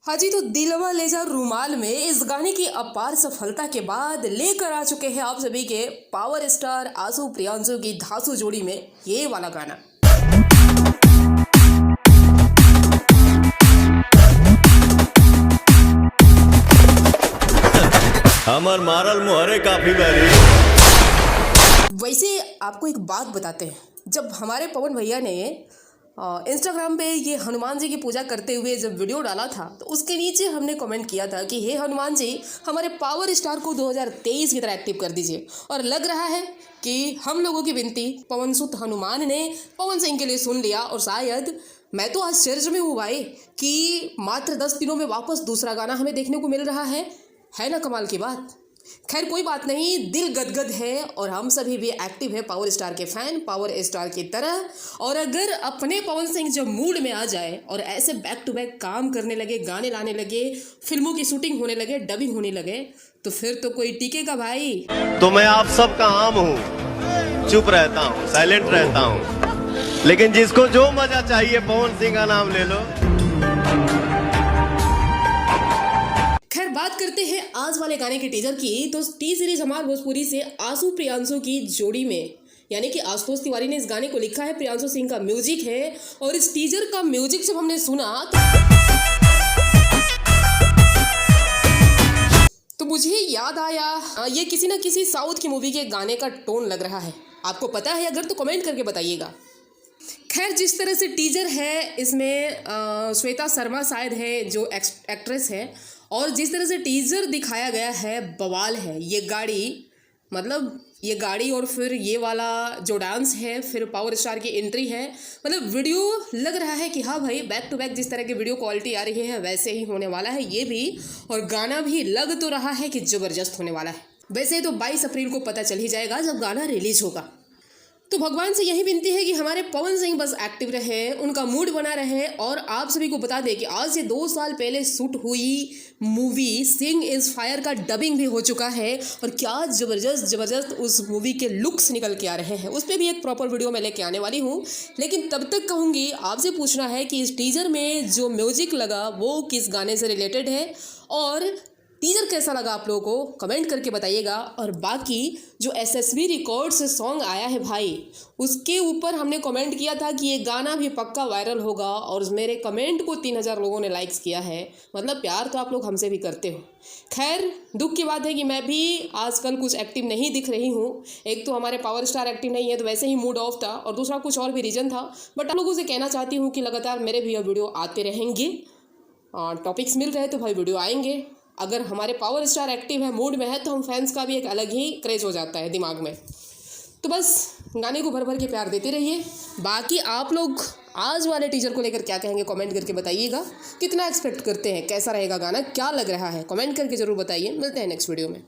हाँ जी, तो दिलवा ले जा रुमाल में इस गाने की अपार सफलता के बाद लेकर आ चुके हैं आप सभी के पावर स्टार आशु प्रियांशु की धांसू जोड़ी में ये वाला गाना। हमर मारल मुहरे काफी बारी। वैसे आपको एक बात बताते हैं, जब हमारे पवन भैया ने इंस्टाग्राम पे ये हनुमान जी की पूजा करते हुए जब वीडियो डाला था तो उसके नीचे हमने कमेंट किया था कि हे हनुमान जी, हमारे पावर स्टार को 2023 की तरह एक्टिव कर दीजिए। और लग रहा है कि हम लोगों की विनती पवन सुत हनुमान ने पवन सिंह के लिए सुन लिया। और शायद मैं तो आश्चर्य में हूँ भाई कि मात्र 10 दिनों में वापस दूसरा गाना हमें देखने को मिल रहा है ना कमाल की बात। खैर कोई बात नहीं, दिल गदगद है और हम सभी भी एक्टिव है पावर स्टार के फैन, पावर स्टार की तरह। और अगर अपने पवन सिंह जब मूड में आ जाए और ऐसे बैक टू बैक काम करने लगे, गाने लाने लगे, फिल्मों की शूटिंग होने लगे, डबिंग होने लगे, तो फिर तो कोई टिकेगा भाई। तो मैं आप सबका आम हूँ, चुप रहता हूँ, साइलेंट रहता हूँ, लेकिन जिसको जो मजा चाहिए पवन सिंह का नाम ले लो। खैर बात करते हैं आज वाले गाने के टीजर की। तो टी सीरीज हमार भोजपुरी से आशु प्रियांशु की जोड़ी में, यानी कि आशुतोष तिवारी ने इस गाने को लिखा है, प्रियांशु सिंह का म्यूजिक है। और इस टीजर का म्यूजिक जब हमने सुना तो मुझे याद आया ये किसी ना किसी साउथ की मूवी के गाने का टोन लग रहा है। आपको पता है अगर तो कमेंट करके बताइएगा। खैर जिस तरह से टीजर है इसमें श्वेता शर्मा शायद है जो एक्ट्रेस है, और जिस तरह से टीजर दिखाया गया है बवाल है। ये गाड़ी और फिर ये वाला जो डांस है, फिर पावर स्टार की एंट्री है, मतलब वीडियो लग रहा है कि हाँ भाई बैक टू बैक जिस तरह की वीडियो क्वालिटी आ रही है वैसे ही होने वाला है ये भी। और गाना भी लग तो रहा है कि ज़बरदस्त होने वाला है। वैसे तो 22 अप्रैल को पता चल ही जाएगा जब गाना रिलीज होगा। तो भगवान से यही विनती है कि हमारे पवन सिंह बस एक्टिव रहे, उनका मूड बना रहे। और आप सभी को बता दें कि आज से 2 साल पहले शूट हुई मूवी सिंह इज़ फायर का डबिंग भी हो चुका है। और क्या ज़बरदस्त उस मूवी के लुक्स निकल के आ रहे हैं। उस पर भी एक प्रॉपर वीडियो मैं लेके आने वाली हूँ। लेकिन तब तक कहूँगी आपसे पूछना है कि इस टीजर में जो म्यूजिक लगा वो किस गाने से रिलेटेड है, और टीजर कैसा लगा आप लोगों को कमेंट करके बताइएगा। और बाकी जो एसएसबी रिकॉर्ड से सॉन्ग आया है भाई, उसके ऊपर हमने कमेंट किया था कि ये गाना भी पक्का वायरल होगा, और मेरे कमेंट को 3000 लोगों ने लाइक्स किया है। मतलब प्यार तो आप लोग हमसे भी करते हो। खैर दुख की बात है कि मैं भी आजकल कुछ एक्टिव नहीं दिख रही हूँ। एक तो हमारे पावर स्टार एक्टिव नहीं है तो वैसे ही मूड ऑफ था, और दूसरा कुछ और भी रीज़न था। बट आप लोगों से कहना चाहती हूँ कि लगातार मेरे भी वीडियो आते रहेंगे, टॉपिक्स मिल रहे तो भाई वीडियो आएंगे। अगर हमारे पावर स्टार एक्टिव है, मूड में है, तो हम फैंस का भी एक अलग ही क्रेज हो जाता है दिमाग में। तो बस गाने को भर भर के प्यार देते रहिए। बाकी आप लोग आज वाले टीजर को लेकर क्या कहेंगे कमेंट करके बताइएगा। कितना एक्सपेक्ट करते हैं, कैसा रहेगा गाना, क्या लग रहा है, कमेंट करके ज़रूर बताइए। मिलते हैं नेक्स्ट वीडियो में।